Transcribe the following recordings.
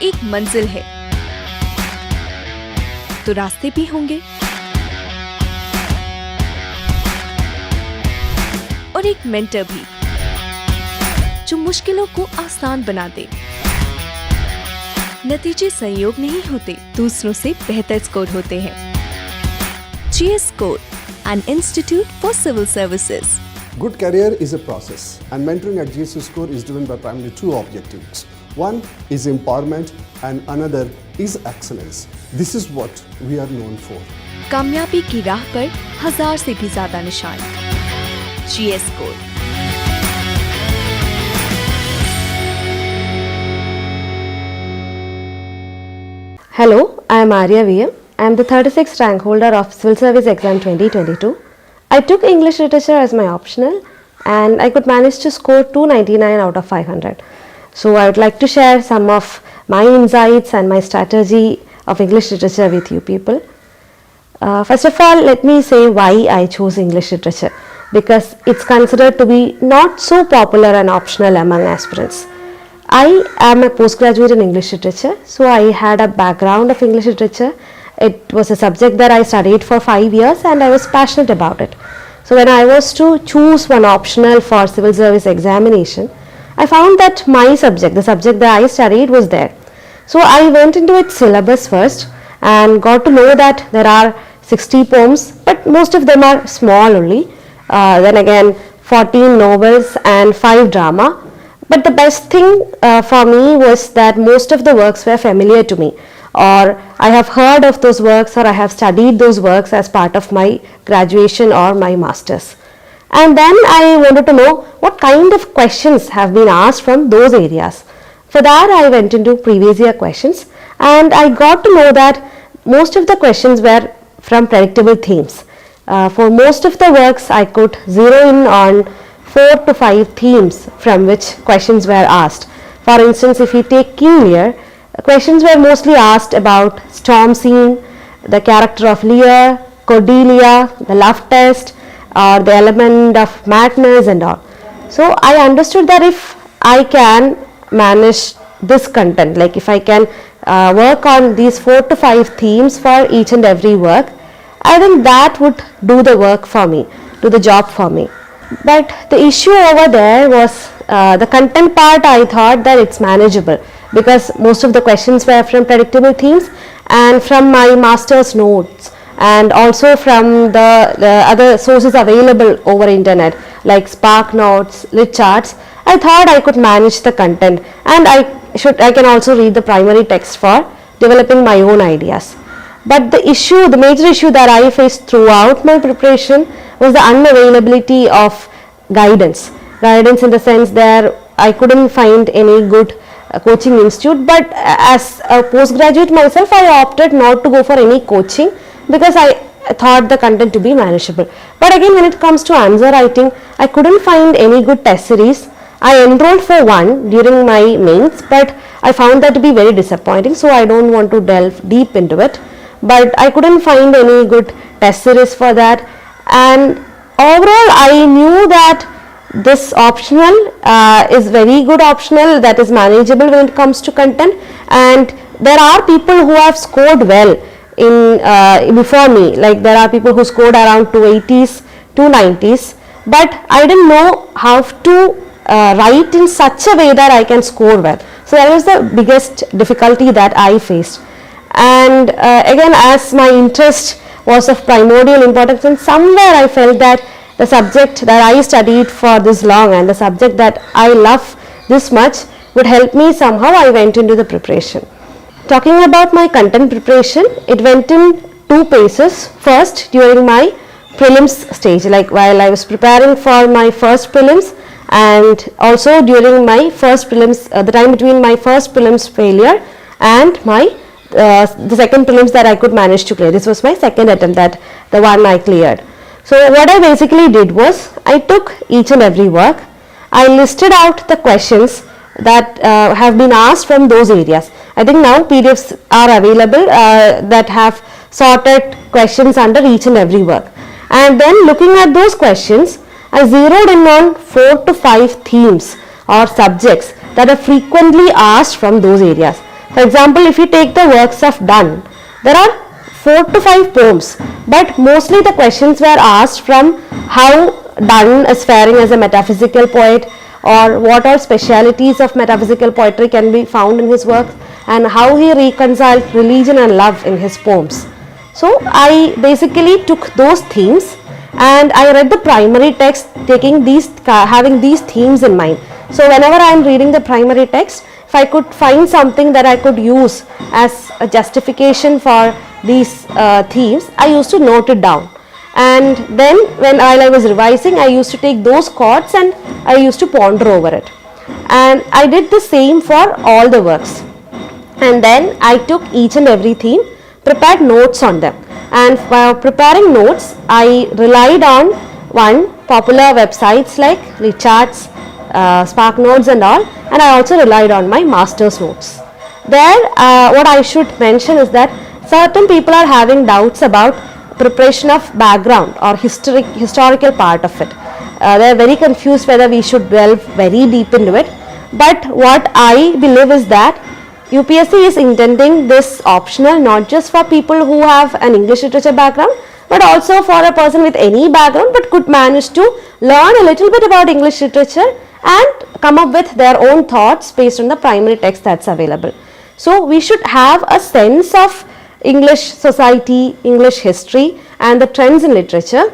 एक मंजिल है तो रास्ते भी होंगे और एक मेंटर भी जो मुश्किलों को आसान बना दे। नतीजे संयोग नहीं होते, दूसरों से बेहतर स्कोर होते हैं। GS Score, an institute for civil services. Good career is a process, and mentoring at GS Score is driven by primarily two objectives. One is empowerment and another is excellence. This is what we are known for. कामयाबी की राह पर 1000 से भी ज्यादा निशान। GS Score. Hello, I am Arya V M. I am the 36th rank holder of Civil Service Exam 2022. I took English Literature as my optional and I could manage to score 299 out of 500. So I would like to share some of my insights and my strategy of English Literature with you people. First of all, let me say why I chose English Literature, because it's considered to be not so popular and optional among aspirants. I am a postgraduate in English Literature, so I had a background of English Literature. It was a subject that I studied for 5 years and I was passionate about it. So when I was to choose one optional for civil service examination, I found that my subject, the subject that I studied, was there. So I went into its syllabus first and got to know that there are 60 poems, but most of them are small only. Then again 14 novels and 5 drama. But the best thing for me was that most of the works were familiar to me, or I have heard of those works, or I have studied those works as part of my graduation or my masters. And then I wanted to know what kind of questions have been asked from those areas. For that I went into previous year questions and I got to know that most of the questions were from predictable themes. For most of the works I could zero in on 4 to 5 themes from which questions were asked. For instance, if we take King Lear, questions were mostly asked about storm scene, the character of Lear, Cordelia, the love test, or the element of madness and all. So I understood that if I can manage this content, like if I can work on these 4 to 5 themes for each and every work, I think that would do the work for me, do the job for me. But the issue over there was the content part. I thought that it's manageable because most of the questions were from predictable themes and from my master's notes and also from the other sources available over internet like Spark Notes, Lit Charts. I thought I could manage the content and I can also read the primary text for developing my own ideas. But the major issue that I faced throughout my preparation was the unavailability of guidance. Guidance in the sense that I couldn't find any good coaching institute, but as a postgraduate myself I opted not to go for any coaching because I thought the content to be manageable. But again, when it comes to answer writing, I couldn't find any good test series. I enrolled for one during my mains, but I found that to be very disappointing, so I don't want to delve deep into it. But I couldn't find any good test series for that, and overall I knew that this optional is very good optional that is manageable when it comes to content, and there are people who have scored well in before me, like there are people who scored around 280s, 290s, but I didn't know how to write in such a way that I can score well. So that was the biggest difficulty that I faced. And again, as my interest was of primordial importance, and somewhere I felt that the subject that I studied for this long and the subject that I love this much would help me somehow. I went into the preparation. Talking about my content preparation, it went in 2 phases. First, during my prelims stage, like while I was preparing for my first prelims, and also during my first prelims, the time between my first prelims failure and my the second prelims that I could manage to clear. This was my second attempt, that the one I cleared. So what I basically did was I took each and every work, I listed out the questions that have been asked from those areas. I think now PDFs are available that have sorted questions under each and every work, and then looking at those questions I zeroed in on 4 to 5 themes or subjects that are frequently asked from those areas. For example, if you take the works of Donne, there are 4 to 5 poems, but mostly the questions were asked from how Donne is faring as a metaphysical poet, or what all specialities of metaphysical poetry can be found in his works, and how he reconciled religion and love in his poems. So I basically took those themes and I read the primary text having these themes in mind. So whenever I am reading the primary text, if I could find something that I could use as a justification for these themes, I used to note it down. And then while I was revising, I used to take those quotes and I used to ponder over it. And I did the same for all the works. And then I took each and every theme, prepared notes on them. And while preparing notes, I relied on popular websites like Richards, Spark Notes and all, and I also relied on my master's notes. There, what I should mention is that certain people are having doubts about preparation of background or historical part of it. They are very confused whether we should delve very deep into it. But what I believe is that UPSC is intending this optional not just for people who have an English literature background, but also for a person with any background but could manage to learn a little bit about English literature and come up with their own thoughts based on the primary text that's available. So we should have a sense of English society, English history and the trends in literature,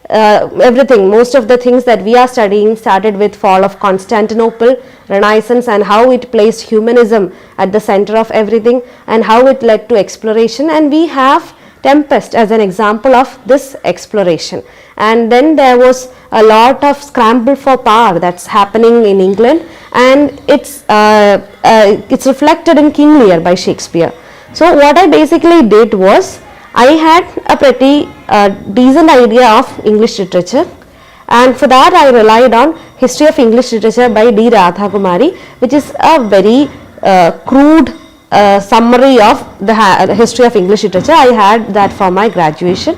everything, most of the things that we are studying started with fall of Constantinople, Renaissance, and how it placed humanism at the center of everything and how it led to exploration, and we have Tempest as an example of this exploration. And then there was a lot of scramble for power that's happening in England, and it's reflected in King Lear by Shakespeare. So what I basically did was, I had a pretty decent idea of English literature, and for that I relied on History of English Literature by D. Radhakumari, which is a very crude summary of the history of English literature. I had that for my graduation.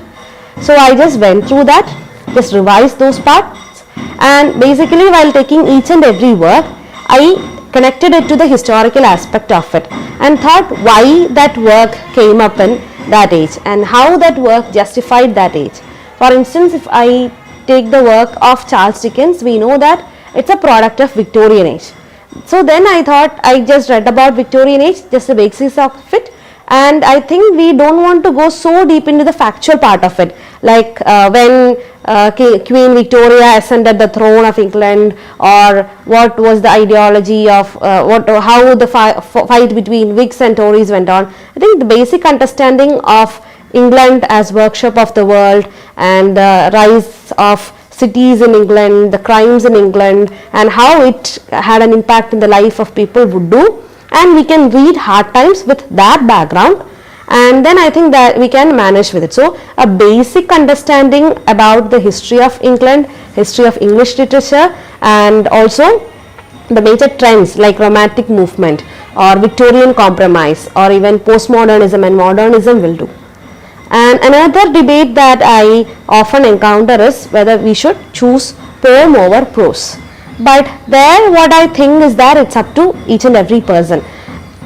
So I just went through that, just revised those parts, and basically while taking each and every work, I connected it to the historical aspect of it and thought why that work came up in that age and how that work justified that age. For instance, if I take the work of Charles Dickens, we know that it's a product of Victorian age. So then I thought, I just read about Victorian age, just the basis of it, and I think we don't want to go so deep into the factual part of it, like when Queen Victoria ascended the throne of England, or what was the ideology of how the fight between Whigs and Tories went on. I think the basic understanding of England as workshop of the world and the rise of cities in England, the crimes in England, and how it had an impact in the life of people would do, and we can read Hard Times with that background, and then I think that we can manage with it. So a basic understanding about the history of England, history of English literature, and also the major trends like Romantic movement or Victorian compromise or even postmodernism and modernism will do. And another debate that I often encounter is whether we should choose poem over prose. But there what I think is that it's up to each and every person.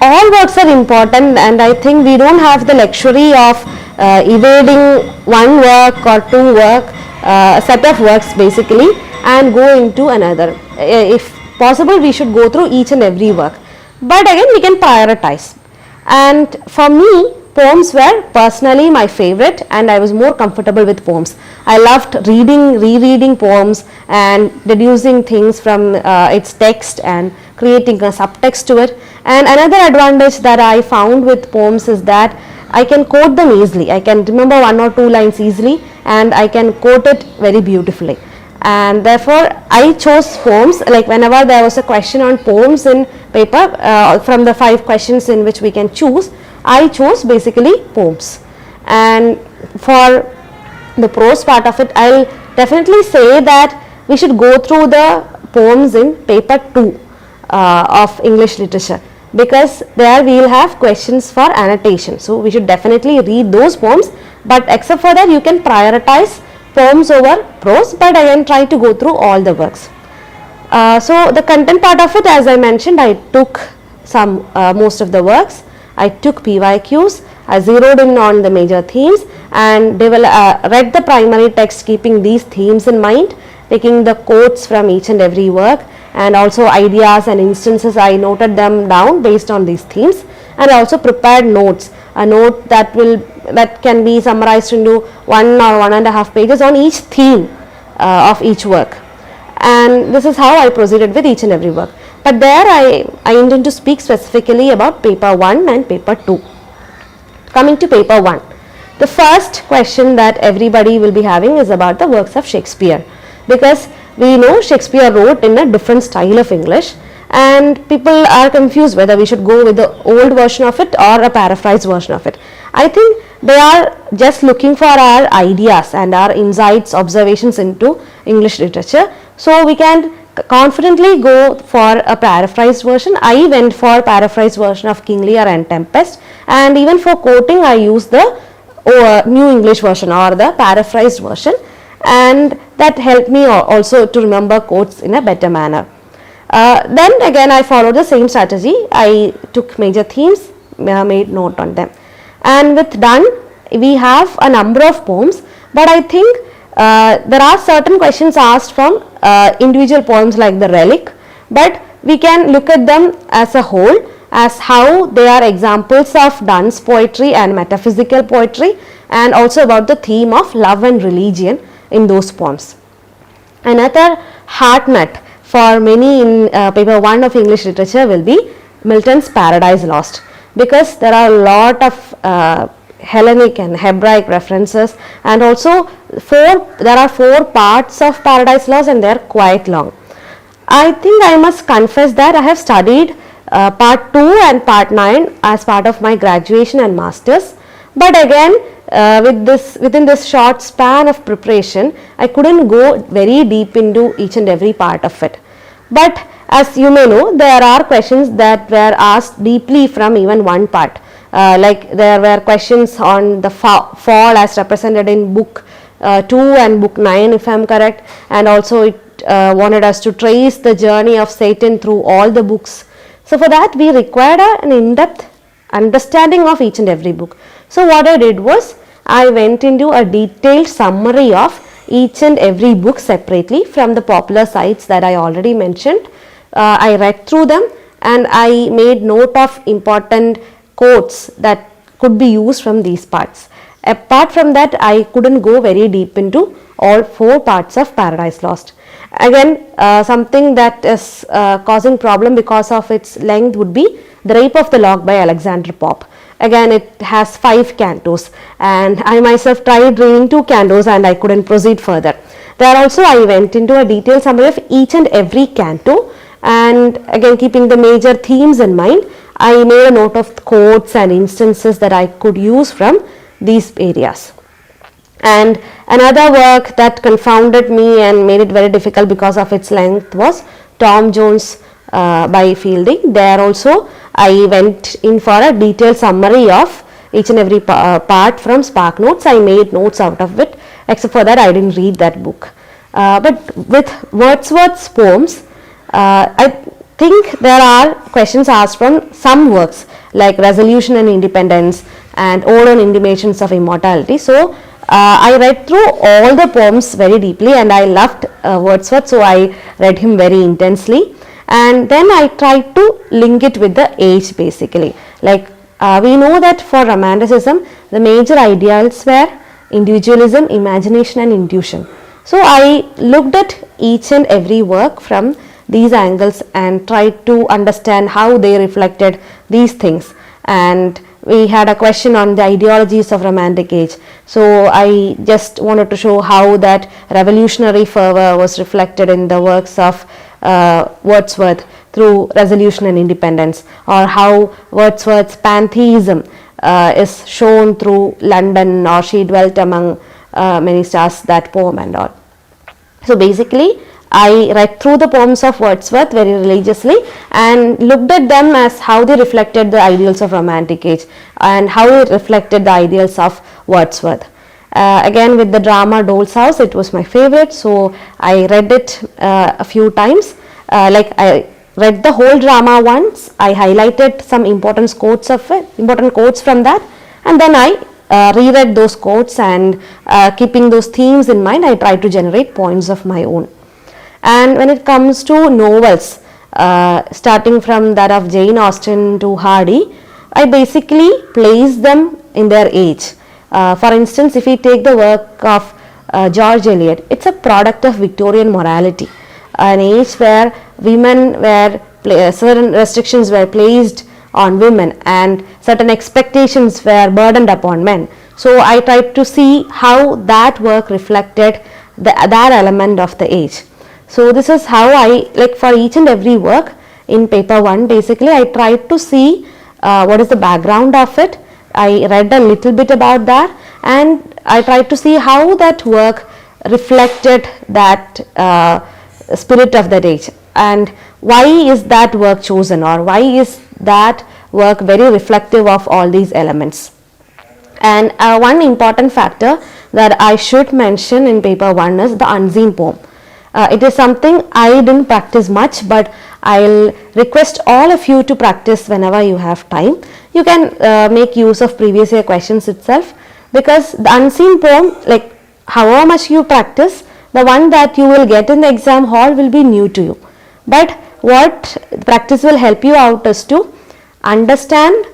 All works are important, and I think we don't have the luxury of evading one work or two work, a set of works basically, and go into another. If possible, we should go through each and every work. But again, we can prioritize. And for me, poems were personally my favorite, and I was more comfortable with poems. I loved rereading poems and deducing things from its text and creating a subtext to it. And another advantage that I found with poems is that I can quote them easily. I can remember one or two lines easily, and I can quote it very beautifully. And therefore, I chose poems. Like whenever there was a question on poems in paper, from the 5 questions in which we can choose, I chose basically poems. And for the prose part of it, I'll definitely say that we should go through the poems in paper 2 of English literature, because there we will have questions for annotation. So we should definitely read those poems, but except for that you can prioritize poems over prose, but again try to go through all the works. So the content part of it, as I mentioned, I took most of the works. I took PYQs, I zeroed in on the major themes and read the primary text keeping these themes in mind, taking the quotes from each and every work, and also ideas and instances. I noted them down based on these themes, and I also prepared notes, a note that can be summarized into 1 or 1.5 pages on each theme of each work. And this is how I proceeded with each and every work. But there I intend to speak specifically about paper 1 and paper 2. Coming to paper 1, the first question that everybody will be having is about the works of Shakespeare, because we know Shakespeare wrote in a different style of English, and people are confused whether we should go with the old version of it or a paraphrased version of it. I think they are just looking for our ideas and our insights, observations into English literature. So we can confidently go for a paraphrased version. I went for paraphrased version of King Lear and Tempest, and even for quoting I used the New English version or the paraphrased version, and that helped me also to remember quotes in a better manner. Then again I followed the same strategy. I took major themes, made note on them, and with done we have a number of poems, but I think there are certain questions asked from individual poems like the Relic, but we can look at them as a whole, as how they are examples of Donne's poetry and metaphysical poetry, and also about the theme of love and religion in those poems. Another heart nut for many in paper 1 of English literature will be Milton's Paradise Lost, because there are a lot of Hellenic and Hebraic references, and also there are 4 parts of Paradise Lost and they are quite long. I think I must confess that I have studied part 2 and part 9 as part of my graduation and masters, but again within this short span of preparation I couldn't go very deep into each and every part of it. But as you may know, there are questions that were asked deeply from even one part. Like there were questions on the fall as represented in book 2 and book 9 if I am correct, and also it wanted us to trace the journey of Satan through all the books. So for that we required an in-depth understanding of each and every book. So what I did was I went into a detailed summary of each and every book separately from the popular sites that I already mentioned. I read through them and I made note of important quotes that could be used from these parts. Apart from that, I couldn't go very deep into all 4 parts of Paradise Lost. Again, something that is causing problem because of its length would be The Rape of the Lock by Alexander Pope. Again, it has 5 cantos, and I myself tried reading 2 cantos and I couldn't proceed further. There also I went into a detailed summary of each and every canto, and again keeping the major themes in mind, I made a note of quotes and instances that I could use from these areas. And another work that confounded me and made it very difficult because of its length was Tom Jones by Fielding. There also I went in for a detailed summary of each and every part from Spark Notes. I made notes out of it, except for that I didn't read that book. But with Wordsworth's poems, I think there are questions asked from some works like Resolution and Independence and Ode on Intimations of Immortality. So I read through all the poems very deeply and I loved Wordsworth, so I read him very intensely, and then I tried to link it with the age basically. Like we know that for Romanticism the major ideals were individualism, imagination and intuition. So I looked at each and every work from these angles and tried to understand how they reflected these things. And we had a question on the ideologies of Romantic age. So I just wanted to show how that revolutionary fervor was reflected in the works of Wordsworth through Resolution and Independence, or how Wordsworth's pantheism is shown through London, or she dwelt among many stars, that poem and all. So basically I read through the poems of Wordsworth very religiously and looked at them as how they reflected the ideals of Romantic age and how it reflected the ideals of Wordsworth. Again with the drama Dole's House, it was my favorite, so I read it a few times. Like I read the whole drama once. I highlighted some important quotes from that, and then I reread those quotes, and keeping those themes in mind, I tried to generate points of my own. And when it comes to novels, starting from that of Jane Austen to Hardy, I basically place them in their age. For instance, if we take the work of George Eliot, it's a product of Victorian morality, an age where women were certain restrictions were placed on women and certain expectations were burdened upon men. So I tried to see how that work reflected that element of the age. So this is how I, like, for each and every work in paper 1, basically I tried to see what is the background of it. I read a little bit about that, and I tried to see how that work reflected that spirit of that age, and why is that work chosen, or why is that work very reflective of all these elements. And one important factor that I should mention in paper 1 is the unseen poem. It is something I didn't practice much, but I'll request all of you to practice whenever you have time. You can make use of previous year questions itself, because the unseen poem, like however much you practice, the one that you will get in the exam hall will be new to you. But what practice will help you out is to understand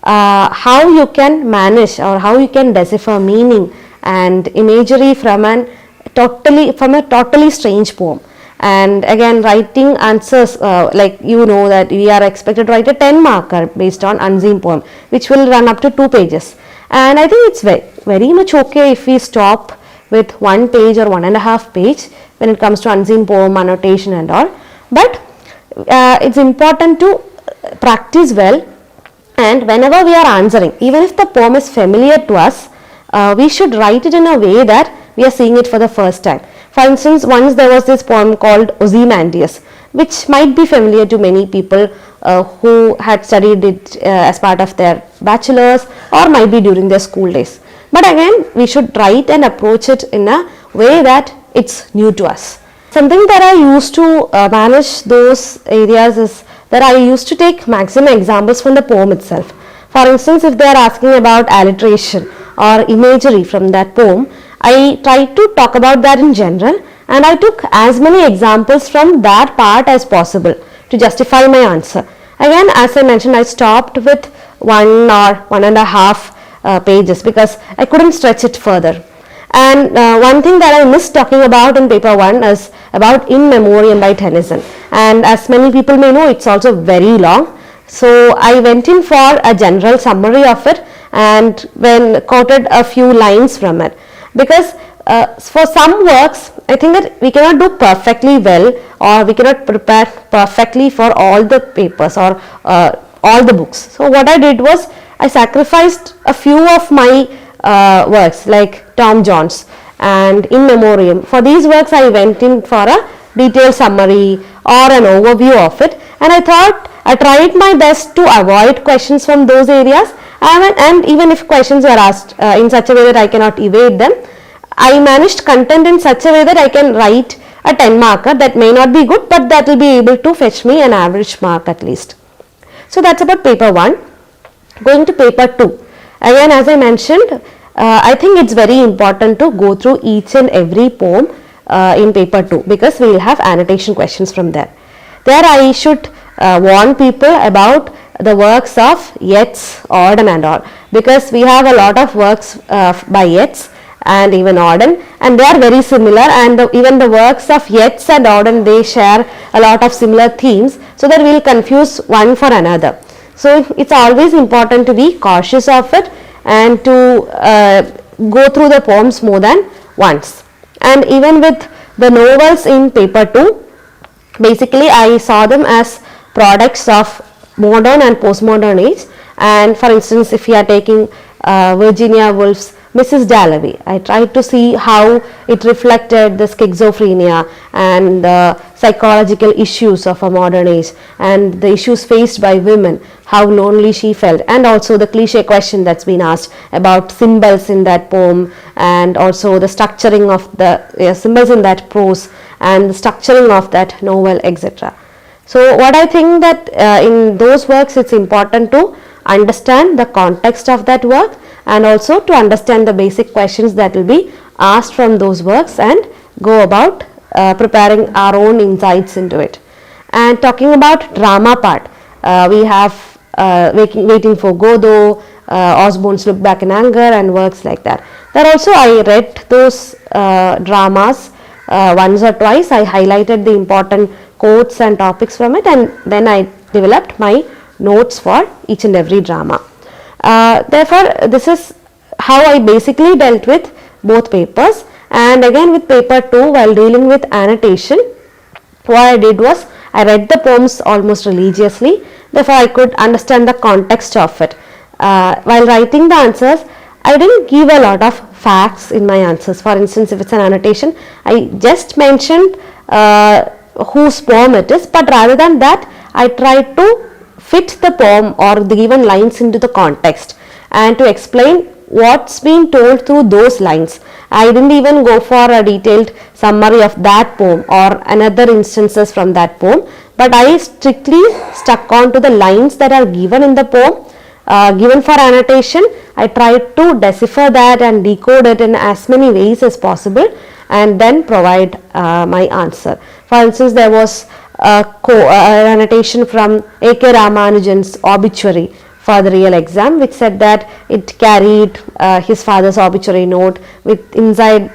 how you can manage or how you can decipher meaning and imagery from a totally strange poem. And again, writing answers, like you know that we are expected to write a 10 marker based on unseen poem, which will run up to 2 pages. And I think it's very much okay if we stop with 1 page or 1.5 page when it comes to unseen poem, annotation and all. But it's important to practice well, and whenever we are answering, even if the poem is familiar to us, we should write it in a way that we are seeing it for the first time. For instance, once there was this poem called Ozymandias, which might be familiar to many people who had studied it as part of their bachelor's or might be during their school days. But again, we should write and approach it in a way that it's new to us. Something that I used to manage those areas is that I used to take maximum examples from the poem itself. For instance, if they are asking about alliteration or imagery from that poem, I tried to talk about that in general, and I took as many examples from that part as possible to justify my answer. Again, as I mentioned, I stopped with 1 or 1.5 pages because I couldn't stretch it further. And one thing that I missed talking about in paper 1 is about In Memoriam by Tennyson, and as many people may know, it's also very long. So I went in for a general summary of it and then quoted a few lines from it, because for some works I think that we cannot do perfectly well, or we cannot prepare perfectly for all the papers or all the books. So what I did was I sacrificed a few of my works like Tom Jones and In Memoriam. For these works I went in for a detailed summary or an overview of it, and I thought I tried my best to avoid questions from those areas, and even if questions were asked in such a way that I cannot evade them, I managed content in such a way that I can write a 10 marker that may not be good, but that will be able to fetch me an average mark at least. So that's about paper 1. Going to paper 2. Again, as I mentioned, I think it's very important to go through each and every poem in paper 2, because we will have annotation questions from there. There I should warn people about the works of Yeats, Auden and all, because we have a lot of works by Yeats and even Auden, and they are very similar, and even the works of Yeats and Auden, they share a lot of similar themes, so that we will confuse one for another. So it's always important to be cautious of it and to go through the poems more than once. And even with the novels in paper 2, basically I saw them as products of modern and postmodern age. And for instance, if you are taking Virginia Woolf's Mrs. Dalloway, I tried to see how it reflected the schizophrenia and the psychological issues of a modern age, and the issues faced by women, how lonely she felt, and also the cliche question that's been asked about symbols in that poem, and also the structuring of the symbols in that prose and the structuring of that novel, etc. So what I think that in those works it's important to understand the context of that work and also to understand the basic questions that will be asked from those works and go about preparing our own insights into it. And talking about drama part, we have Waiting for Godot, Osborne's Look Back in Anger and works like that. There also I read those dramas once or twice. I highlighted the important quotes and topics from it, and then I developed my notes for each and every drama. Therefore, this is how I basically dealt with both papers. And again with paper 2, while dealing with annotation, what I did was I read the poems almost religiously. Therefore, I could understand the context of it. While writing the answers, I didn't give a lot of facts in my answers. For instance, if it's an annotation, I just mentioned whose poem it is, but rather than that, I tried to fit the poem or the given lines into the context and to explain what's being told through those lines. I didn't even go for a detailed summary of that poem or another instances from that poem, but I strictly stuck on to the lines that are given in the poem. Given for annotation, I tried to decipher that and decode it in as many ways as possible and then provide my answer. For instance, there was an annotation from A.K. Ramanujan's obituary for the real exam, which said that it carried his father's obituary note with inside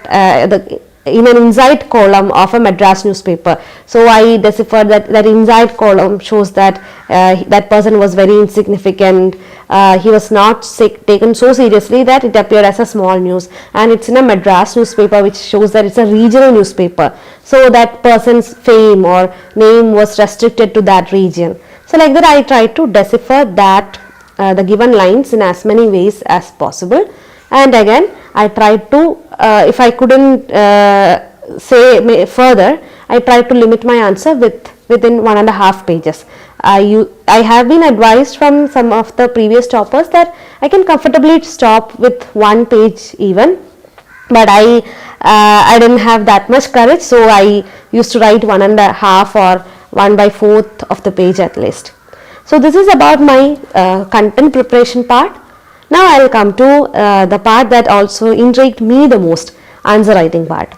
in an inside column of a Madras newspaper. So I deciphered that inside column shows that that person was very insignificant. He was not taken so seriously that it appeared as a small news, and it's in a Madras newspaper, which shows that it's a regional newspaper. So that person's fame or name was restricted to that region. So like that, I tried to decipher that the given lines in as many ways as possible. And again, I tried to, if I couldn't say further, I tried to limit my answer within 1.5 pages. I have been advised from some of the previous toppers that I can comfortably stop with 1 page even, but I didn't have that much courage, so I used to write 1.5 or 1/4 of the page at least. So this is about my content preparation part. Now I will come to the part that also intrigued me the most, answer writing part.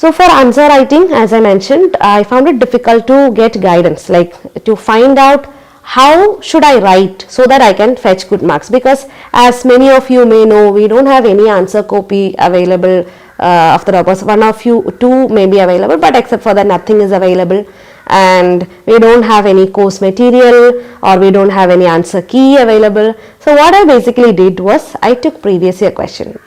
So for answer writing, as I mentioned, I found it difficult to get guidance, like to find out how should I write so that I can fetch good marks, because as many of you may know, we don't have any answer copy available of the toppers. One of you, 2 may be available, but except for that nothing is available, and we don't have any course material or we don't have any answer key available. So what I basically did was I took previous year questions.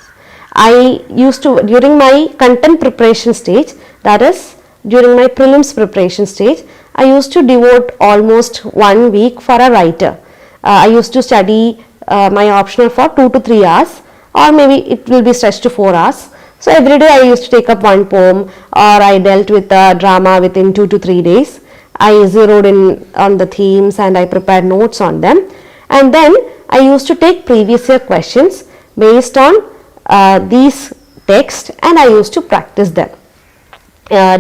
I used to, during my content preparation stage, that is during my prelims preparation stage, I used to devote almost 1 week for a writer. I used to study my optional for 2 to 3 hours, or maybe it will be stretched to 4 hours. So every day I used to take up 1 poem, or I dealt with a drama within 2 to 3 days. I zeroed in on the themes and I prepared notes on them, and then I used to take previous year questions based on these texts and I used to practice them.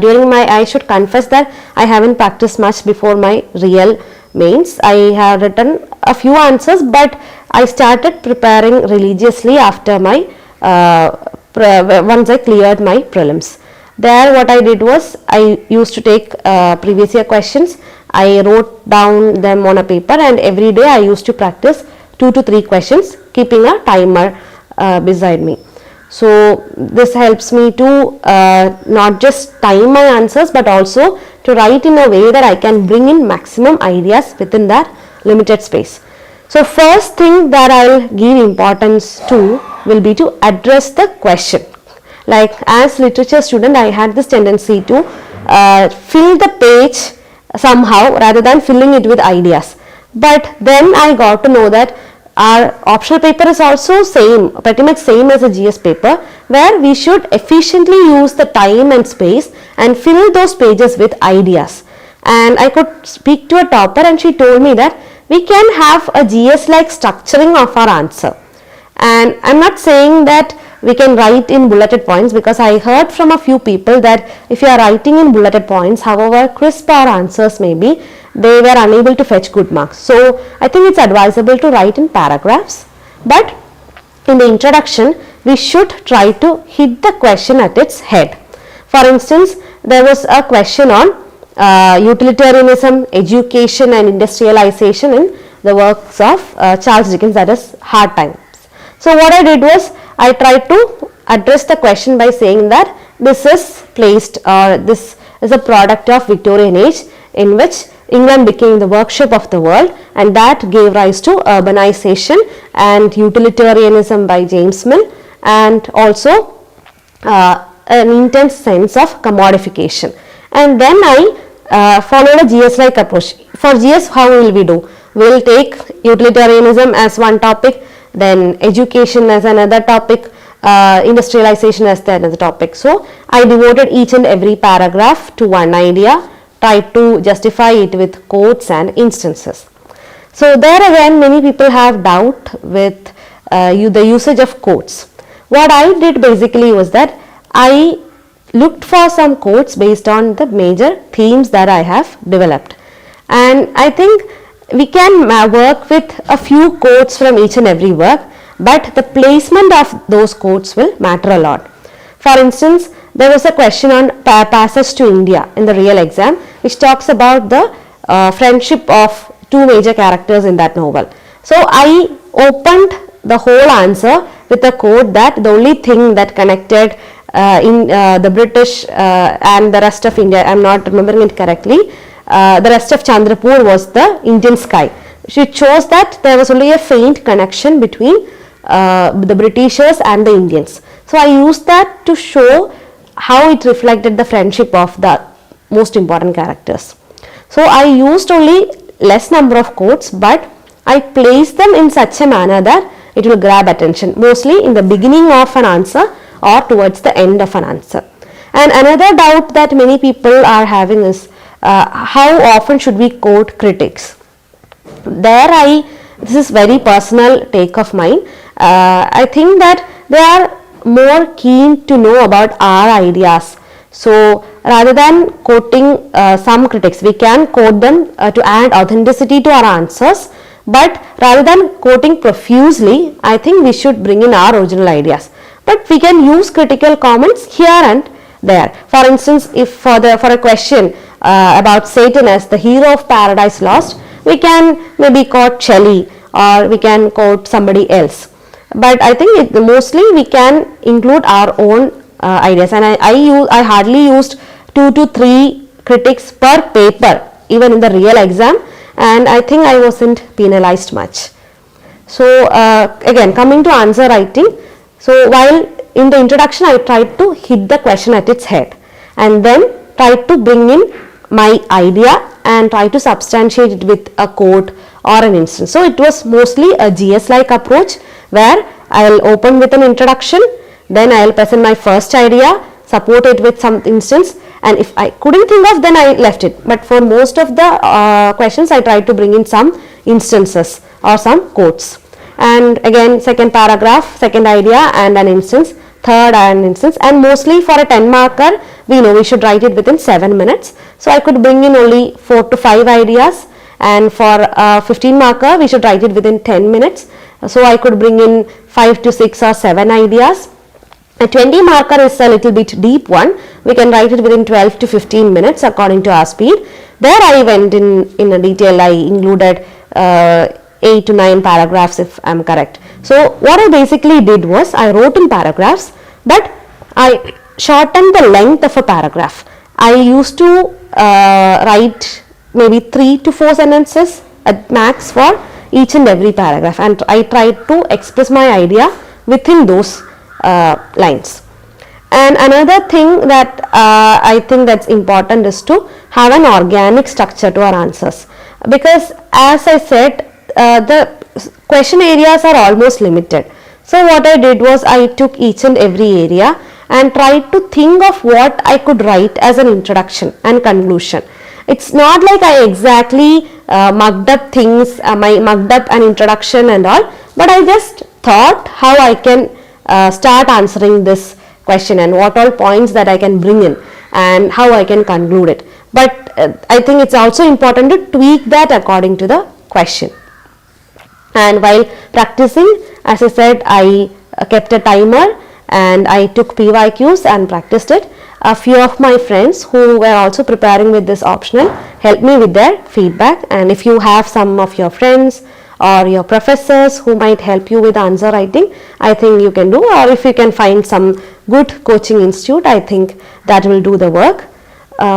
During my, I should confess that I haven't practiced much before my real mains. I have written a few answers, but I started preparing religiously after my once I cleared my prelims. There what I did was I used to take previous year questions, I wrote down them on a paper, and every day I used to practice 2 to 3 questions, keeping a timer beside me. So this helps me to not just time my answers, but also to write in a way that I can bring in maximum ideas within that limited space. So first thing that I will give importance to will be to address the question. Like as literature student, I had this tendency to fill the page somehow rather than filling it with ideas. But then I got to know that our optional paper is also pretty much same as a GS paper, where we should efficiently use the time and space and fill those pages with ideas. And I could speak to a topper and she told me that we can have a GS like structuring of our answer. And I'm not saying that we can write in bulleted points, because I heard from a few people that if you are writing in bulleted points, however crisp our answers may be, they were unable to fetch good marks. So I think it's advisable to write in paragraphs, but in the introduction we should try to hit the question at its head. For instance, there was a question on utilitarianism, education and industrialization in the works of Charles Dickens, that is Hard Times. So what I did was, I tried to address the question by saying that this is placed, or this is a product of Victorian age in which England became the workshop of the world, and that gave rise to urbanization and utilitarianism by James Mill, and also an intense sense of commodification. And then I followed a GS-like approach. For GS, how will we do? We will take utilitarianism as one topic, then education as another topic, industrialization as the another topic. So I devoted each and every paragraph to one idea, tried to justify it with quotes and instances. So there again, many people have doubt with the usage of quotes. What I did basically was that I looked for some quotes based on the major themes that I have developed, and I think we can work with a few quotes from each and every work, but the placement of those quotes will matter a lot. For instance, there was a question on Passage to India in the real exam, which talks about the friendship of two major characters in that novel. So I opened the whole answer with a quote that the only thing that connected in the British and the rest of India, I am not remembering it correctly, the rest of Chandrapur was the Indian sky. It shows that there was only a faint connection between the Britishers and the Indians. So I used that to show how it reflected the friendship of the most important characters. So I used only less number of quotes, but I placed them in such a manner that it will grab attention, mostly in the beginning of an answer or towards the end of an answer. And another doubt that many people are having is how often should we quote critics? This is very personal take of mine. I think that they are more keen to know about our ideas. So rather than quoting some critics, we can quote them to add authenticity to our answers. But rather than quoting profusely, I think we should bring in our original ideas. But we can use critical comments here and there. For instance, if for a question about Satan as the hero of Paradise Lost, we can maybe quote Shelley, or we can quote somebody else. But I think mostly we can include our own ideas, and I hardly used 2 to 3 critics per paper even in the real exam, and I think I wasn't penalized much. So again, coming to answer writing, so while in the introduction I tried to hit the question at its head, and then tried to bring in my idea and try to substantiate it with a quote or an instance. So it was mostly a GS-like approach, where I will open with an introduction, then I will present my first idea, support it with some instance, and if I couldn't think of, then I left it. But for most of the questions, I tried to bring in some instances or some quotes. And again, second paragraph, second idea and an instance, third and instance, and mostly for a 10 marker, we know we should write it within 7 minutes. So I could bring in only 4 to 5 ideas, and for a 15 marker, we should write it within 10 minutes. So I could bring in 5 to 6 or 7 ideas. A 20 marker is a little bit deep one. We can write it within 12 to 15 minutes according to our speed. There I went in a detail. I included 8 to 9 paragraphs if I am correct. So what I basically did was, I wrote in paragraphs, but I shortened the length of a paragraph. I used to write maybe 3 to 4 sentences at max for each and every paragraph, and I tried to express my idea within those lines. And another thing that I think that's important is to have an organic structure to our answers, because as I said, the question areas are almost limited. So what I did was, I took each and every area and tried to think of what I could write as an introduction and conclusion. It's not like I exactly mugged up things, mugged up an introduction and all, but I just thought how I can start answering this question and what all points that I can bring in and how I can conclude it. But I think it's also important to tweak that according to the question. And while practicing, as I said, I kept a timer and I took PYQs and practiced it. A few of my friends who were also preparing with this optional helped me with their feedback, and if you have some of your friends or your professors who might help you with answer writing, I think you can do, or if you can find some good coaching institute, I think that will do the work.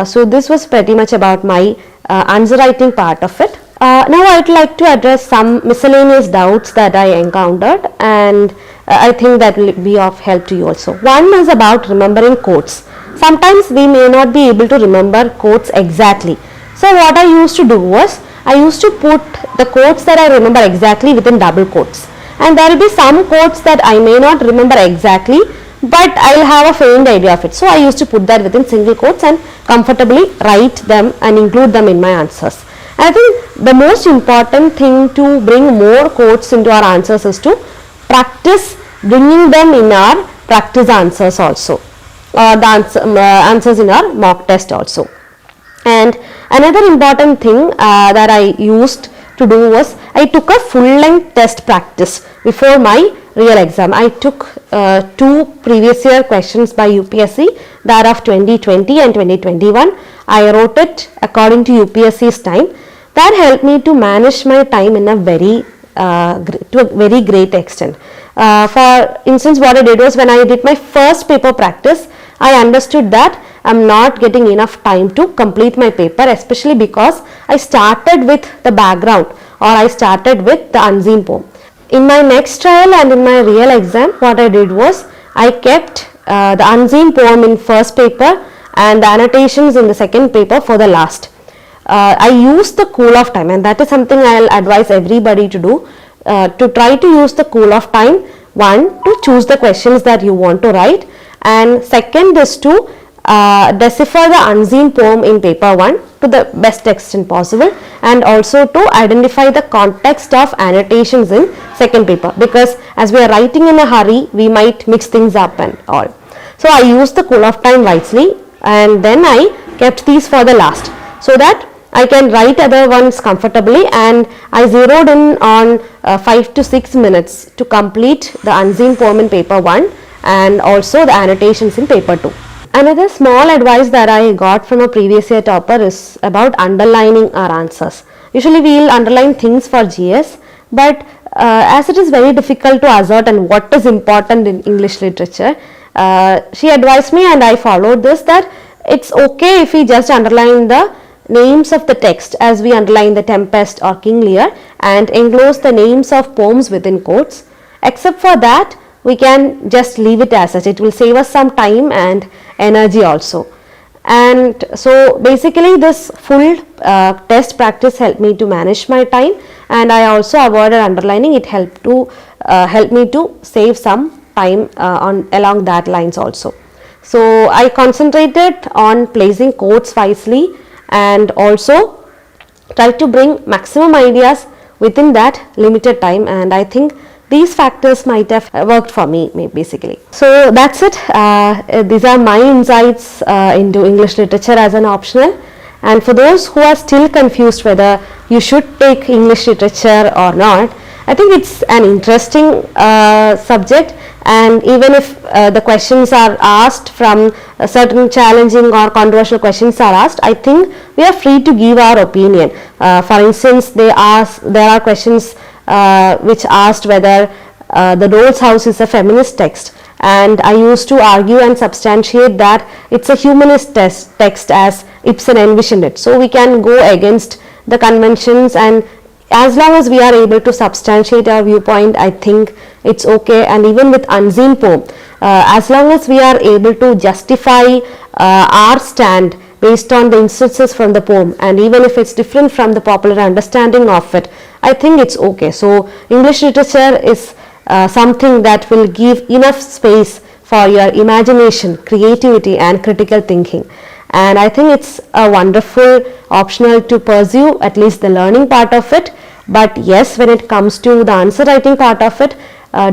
So this was pretty much about my answer writing part of it. Now I would like to address some miscellaneous doubts that I encountered, and I think that will be of help to you also. One is about remembering quotes. Sometimes we may not be able to remember quotes exactly. So what I used to do was, I used to put the quotes that I remember exactly within double quotes. And there will be some quotes that I may not remember exactly, but I will have a faint idea of it. So I used to put that within single quotes and comfortably write them and include them in my answers. I think the most important thing to bring more quotes into our answers is to practice bringing them in our practice answers also, the answers in our mock test also. And another important thing that I used to do was, I took a full length test practice before my real exam. I took 2 previous year questions by UPSC, that of 2020 and 2021. I wrote it according to UPSC's time. That helped me to manage my time in a very to a very great extent. For instance, what I did was, when I did my first paper practice, I understood that I am not getting enough time to complete my paper, especially because I started with the background, or I started with the unseen poem. In my next trial and in my real exam, what I did was, I kept the unseen poem in first paper and the annotations in the second paper for the last. I used the cool off time, and that is something I will advise everybody to do, to try to use the cool off time. One, to choose the questions that you want to write, and second is to decipher the unseen poem in paper 1 to the best extent possible, and also to identify the context of annotations in second paper, because as we are writing in a hurry, we might mix things up and all. So I used the cool off time wisely, and then I kept these for the last, so that I can write other ones comfortably, and I zeroed in on 5 to 6 minutes to complete the unseen poem in paper 1 and also the annotations in paper 2. Another small advice that I got from a previous year topper is about underlining our answers. Usually we will underline things for GS, but as it is very difficult to ascertain what is important in English literature, she advised me, and I followed this, that it's okay if we just underline the names of the text as we underline the Tempest or King Lear, and enclose the names of poems within quotes. Except for that, we can just leave it as such. It will save us some time and energy also. And so basically this full test practice helped me to manage my time, and I also avoided underlining. It helped me to save some time along that lines also. So I concentrated on placing quotes wisely, and also try to bring maximum ideas within that limited time, and I think these factors might have worked for me basically. So that's it. These are my insights into English literature as an optional, and for those who are still confused whether you should take English literature or not, I think it's an interesting subject, and even if the questions are asked from certain challenging or controversial questions are asked, I think we are free to give our opinion. For instance, there are questions which asked whether the Doll's House is a feminist text, and I used to argue and substantiate that it's a humanist text as Ibsen envisioned it. So we can go against the conventions, and as long as we are able to substantiate our viewpoint, I think it's okay. And even with unseen poem, as long as we are able to justify our stand based on the instances from the poem, and even if it's different from the popular understanding of it, I think it's okay. So English literature is something that will give enough space for your imagination, creativity and critical thinking. And I think it's a wonderful optional to pursue, at least the learning part of it. But yes, when it comes to the answer writing part of it,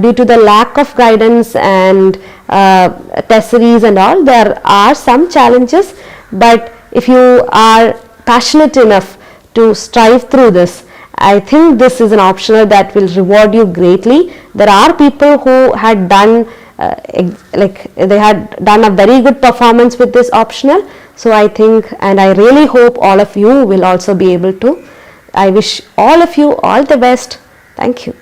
due to the lack of guidance and test series and all, there are some challenges, but if you are passionate enough to strive through this, I think this is an optional that will reward you greatly. There are people who had done they had done a very good performance with this optional. So I think, and I really hope all of you will also be able to. I wish all of you all the best. Thank you.